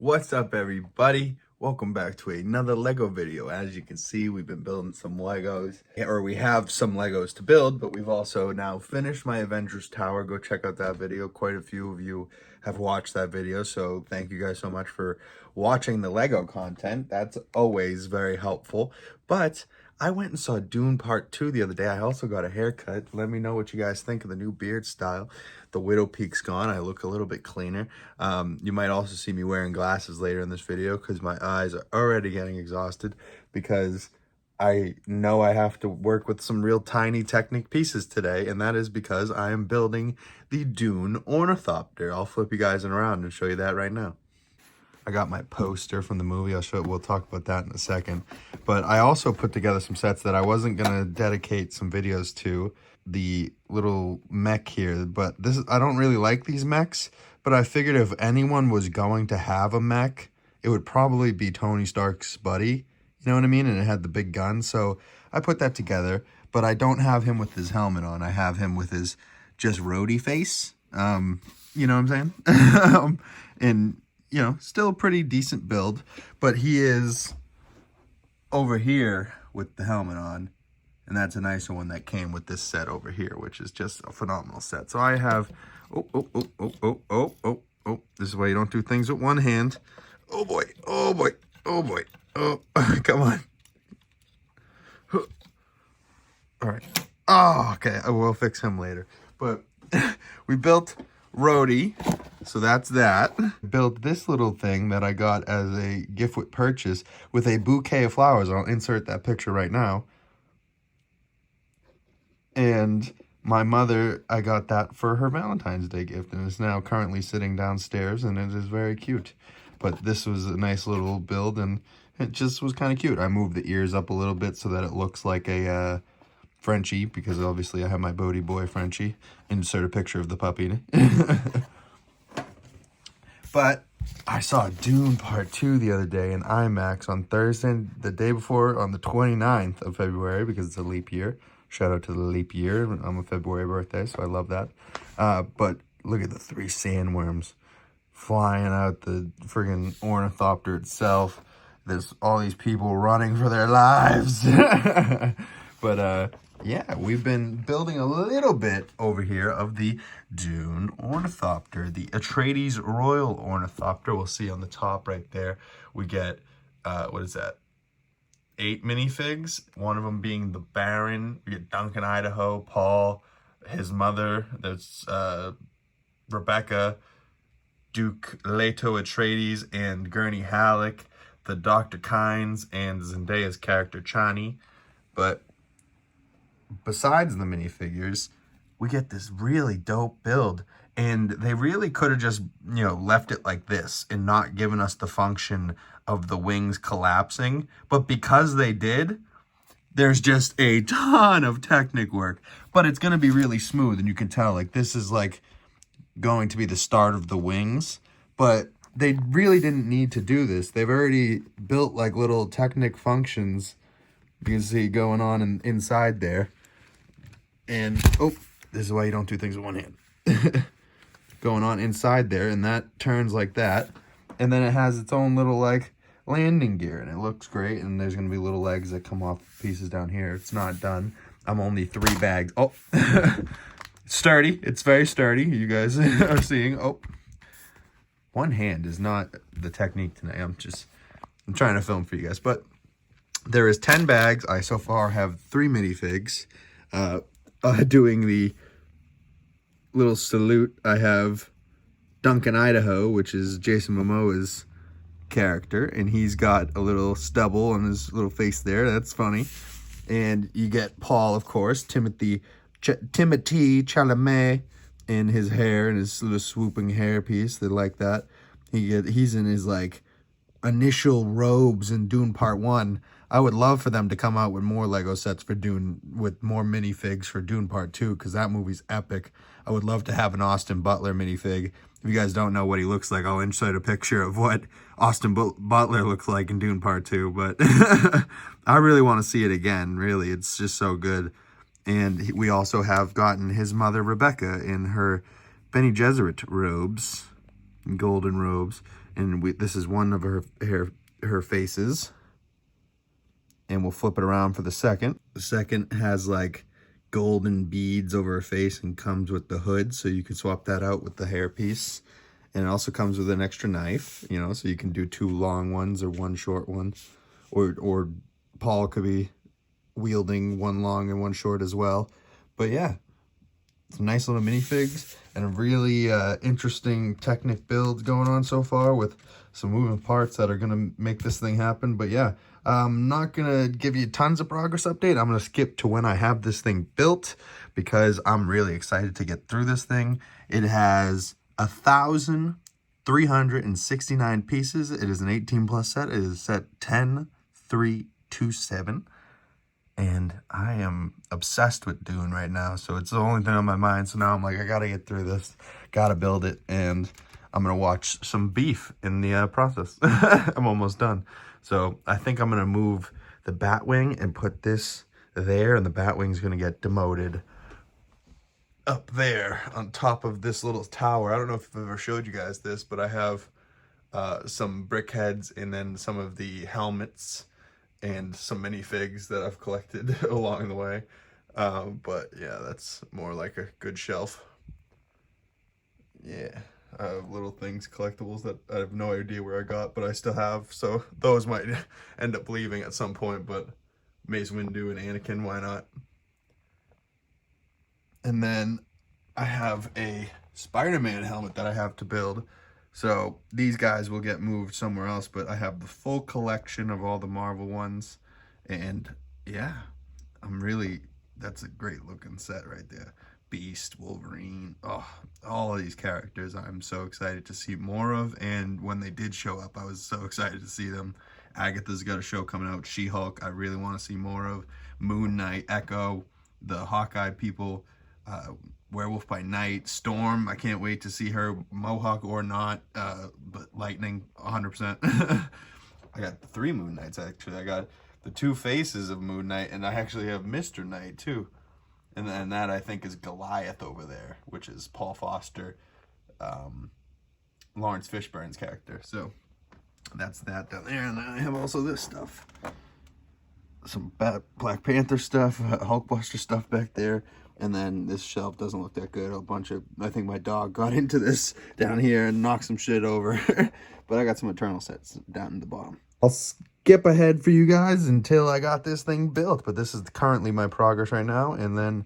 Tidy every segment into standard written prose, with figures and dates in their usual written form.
What's up, everybody? Welcome back to another Lego video. As you can see, we've been building some Legos, or we have some Legos to build, but we've also now finished my Avengers Tower. Go check out that video. Quite a few of you have watched that video, so thank you guys so much for watching the Lego content. That's always very helpful. But I went and saw Dune Part 2 the other day. I also got a haircut. Let me know what you guys think of the new beard style. The widow peak's gone. I look a little bit cleaner. You might also see me wearing glasses later in this video because my eyes are already getting exhausted because I know I have to work with some real tiny Technic pieces today, and that is because I am building the Dune Ornithopter. I'll flip you guys around and show you that right now. I got my poster from the movie. We'll talk about that in a second. But I also put together some sets that I wasn't gonna dedicate some videos to. The little mech here, but I don't really like these mechs, but I figured if anyone was going to have a mech, it would probably be Tony Stark's buddy. You know what I mean? And it had the big gun, so I put that together. But I don't have him with his helmet on. I have him with his just roadie face. You know what I'm saying? And you know, still a pretty decent build, but he is over here with the helmet on, and that's a nicer one that came with this set over here, which is just a phenomenal set. So I have, this is why you don't do things with one hand. Oh boy, oh boy, oh boy, oh, come on. All right, oh, okay, I will fix him later. But we built Rhodey, so that's that. Built this little thing that I got as a gift with purchase with a bouquet of flowers. I'll insert that picture right now. And my mother, I got that for her Valentine's Day gift, and it's now currently sitting downstairs, and it is very cute. But this was a nice little build, and it just was kind of cute. I moved the ears up a little bit so that it looks like a Frenchie, because obviously I have my Bodie boy Frenchie. Insert a picture of the puppy. But I saw Dune Part 2 the other day in IMAX on Thursday, the day before, on the 29th of February, because it's a leap year. Shout out to the leap year. I'm a February birthday, so I love that. But look at the 3 sandworms flying out the friggin' ornithopter itself. There's all these people running for their lives. But yeah, we've been building a little bit over here of the Dune Ornithopter, the Atreides Royal Ornithopter. We'll see on the top right there. We get, what is that? 8 minifigs, one of them being the Baron. We get Duncan, Idaho, Paul, his mother, there's Rebecca, Duke Leto Atreides, and Gurney Halleck, the Dr. Kynes, and Zendaya's character, Chani. But besides the minifigures, we get this really dope build. And they really could have just, you know, left it like this and not given us the function of the wings collapsing. But because they did, there's just a ton of Technic work. But it's going to be really smooth, and you can tell, like, this is, like, going to be the start of the wings. But they really didn't need to do this. They've already built, like, little Technic functions you can see going on inside there. And, oh, this is why you don't do things with one hand. Going on inside there, and that turns like that, and then it has its own little like landing gear, and it looks great. And there's gonna be little legs that come off pieces down here. It's not done. I'm only 3 bags. Oh, sturdy. It's very sturdy. You guys are seeing. Oh, one hand is not the technique tonight. I'm trying to film for you guys, but there is 10 bags. I so far have 3 minifigs. Doing the little salute, I have Duncan, Idaho, which is Jason Momoa's character, and he's got a little stubble on his little face there. That's funny. And you get Paul, of course, Timothy Chalamet, in his hair and his little swooping hair piece. They like that. He's in his like initial robes in Dune Part 1. I would love for them to come out with more Lego sets for Dune, with more minifigs for Dune Part 2, because that movie's epic. I would love to have an Austin Butler minifig. If you guys don't know what he looks like, I'll insert a picture of what Austin Butler looks like in Dune Part 2. But I really want to see it again, really. It's just so good. And we also have gotten his mother, Rebecca, in her Bene Gesserit robes, golden robes. And this is one of her faces. And we'll flip it around for the second. The second has like golden beads over her face and comes with the hood, so you can swap that out with the hair piece. And it also comes with an extra knife, you know, so you can do 2 long ones or 1 short one. Or Paul could be wielding 1 long and 1 short as well. But yeah, some nice little minifigs and a really interesting Technic build going on so far with some moving parts that are going to make this thing happen. But yeah, I'm not going to give you tons of progress update. I'm going to skip to when I have this thing built because I'm really excited to get through this thing. It has 1,369 pieces. It is an 18+ set. It is set 10-3-2-7. And I am obsessed with Dune right now, so it's the only thing on my mind. So now I'm like, I gotta get through this, gotta build it, and I'm gonna watch some beef in the process. I'm almost done. So I think I'm gonna move the Batwing and put this there, and the Batwing's gonna get demoted up there on top of this little tower. I don't know if I've ever showed you guys this, but I have some brick heads and then some of the helmets and some minifigs that I've collected along the way. But yeah, that's more like a good shelf. Yeah, I have little things, collectibles that I have no idea where I got, but I still have. So those might end up leaving at some point, but Mace Windu and Anakin, why not? And then I have a Spider-Man helmet that I have to build. So these guys will get moved somewhere else, but I have the full collection of all the Marvel ones. And yeah, that's a great looking set right there. Beast, Wolverine, oh, all of these characters I'm so excited to see more of. And when they did show up, I was so excited to see them. Agatha's got a show coming out, She-Hulk, I really want to see more of. Moon Knight, Echo, the Hawkeye people, Werewolf by Night, Storm, I can't wait to see her, Mohawk or not, but Lightning, 100%. I got 3 Moon Knights, actually. I got the 2 faces of Moon Knight, and I actually have Mr. Knight, too. And then that, I think, is Goliath over there, which is Paul Foster, Lawrence Fishburne's character. So that's that down there, and then I have also this stuff. Some Black Panther stuff, Hulkbuster stuff back there. And then this shelf doesn't look that good. A bunch of, I think my dog got into this down here and knocked some shit over. But I got some Eternal sets down in the bottom. I'll skip ahead for you guys until I got this thing built. But this is currently my progress right now. And then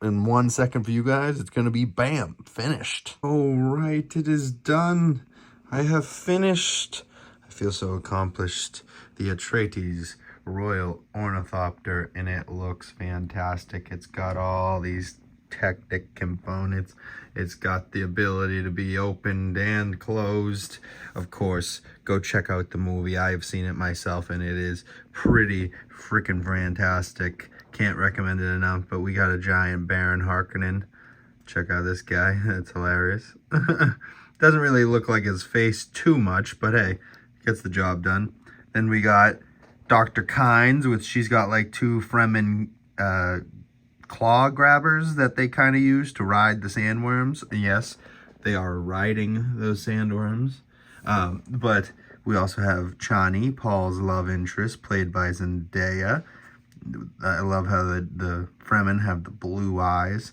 in 1 second for you guys, it's going to be bam, finished. All right, it is done. I have finished. I feel so accomplished. The Atreides Royal Ornithopter, and it looks fantastic. It's got all these Technic components. It's got the ability to be opened and closed. Of course, go check out the movie. I have seen it myself, and it is pretty freaking fantastic. Can't recommend it enough. But we got a giant Baron Harkonnen. Check out this guy. That's hilarious. Doesn't really look like his face too much, but hey, gets the job done. Then we got Dr. Kynes, which she's got like 2 Fremen claw grabbers that they kind of use to ride the sandworms. And yes, they are riding those sandworms. But we also have Chani, Paul's love interest, played by Zendaya. I love how the Fremen have the blue eyes.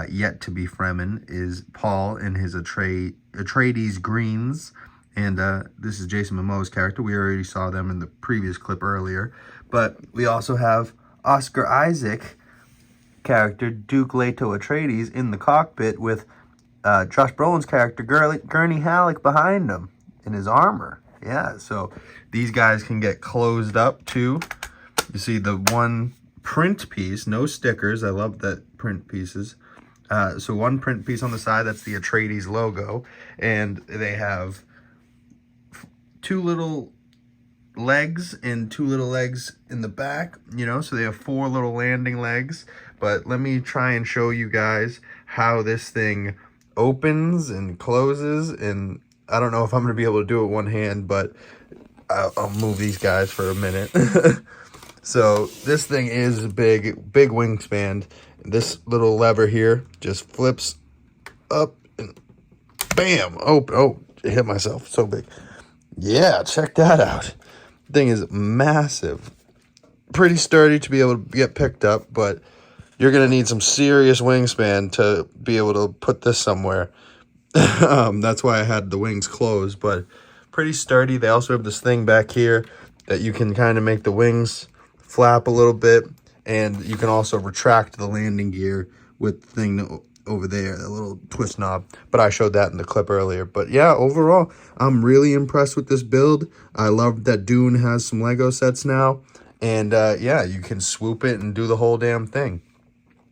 Yet to be Fremen is Paul in his Atreides greens. And this is Jason Momoa's character. We already saw them in the previous clip earlier. But we also have Oscar Isaac character, Duke Leto Atreides, in the cockpit with Josh Brolin's character, Gurney Halleck, behind him in his armor. Yeah, so these guys can get closed up too. You see the one print piece, no stickers. I love that print pieces. So one print piece on the side, that's the Atreides logo. And they have 2 little legs and 2 little legs in the back, you know, so they have 4 little landing legs. But let me try and show you guys how this thing opens and closes. And I don't know if I'm going to be able to do it one hand, but I'll move these guys for a minute. So this thing is big wingspan. This little lever here just flips up and bam, open. Oh, I hit myself, so big. Yeah, check that out. Thing is massive. Pretty sturdy to be able to get picked up, but you're going to need some serious wingspan to be able to put this somewhere. That's why I had the wings closed, but pretty sturdy. They also have this thing back here that you can kind of make the wings flap a little bit, and you can also retract the landing gear with the thing over there, the little twist knob. But I showed that in the clip earlier. But yeah, overall, I'm really impressed with this build. I love that Dune has some Lego sets now, and yeah, you can swoop it and do the whole damn thing.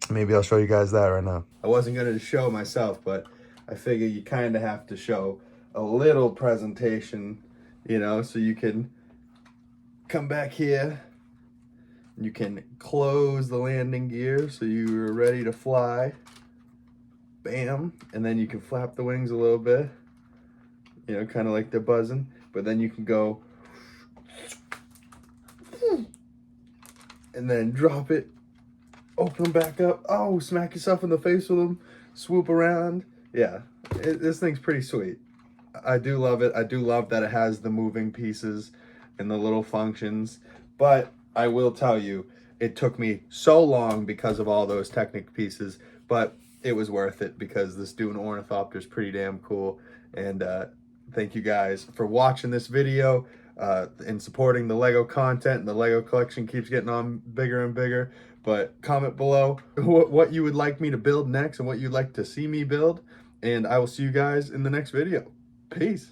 Maybe I'll show you guys that right now. I wasn't going to show myself, but I figure you kind of have to show a little presentation, you know, so you can come back here. You can close the landing gear so you're ready to fly. Bam. And then you can flap the wings a little bit, you know, kind of like they're buzzing. But then you can go and then drop it. Open them back up. Oh, smack yourself in the face with them. Swoop around. Yeah, this thing's pretty sweet. I do love it. I do love that it has the moving pieces and the little functions. But I will tell you, it took me so long because of all those Technic pieces. But it was worth it because this Dune Ornithopter is pretty damn cool. And thank you guys for watching this video and supporting the Lego content. And the Lego collection keeps getting on bigger and bigger. But comment below what you would like me to build next and what you'd like to see me build. And I will see you guys in the next video. Peace.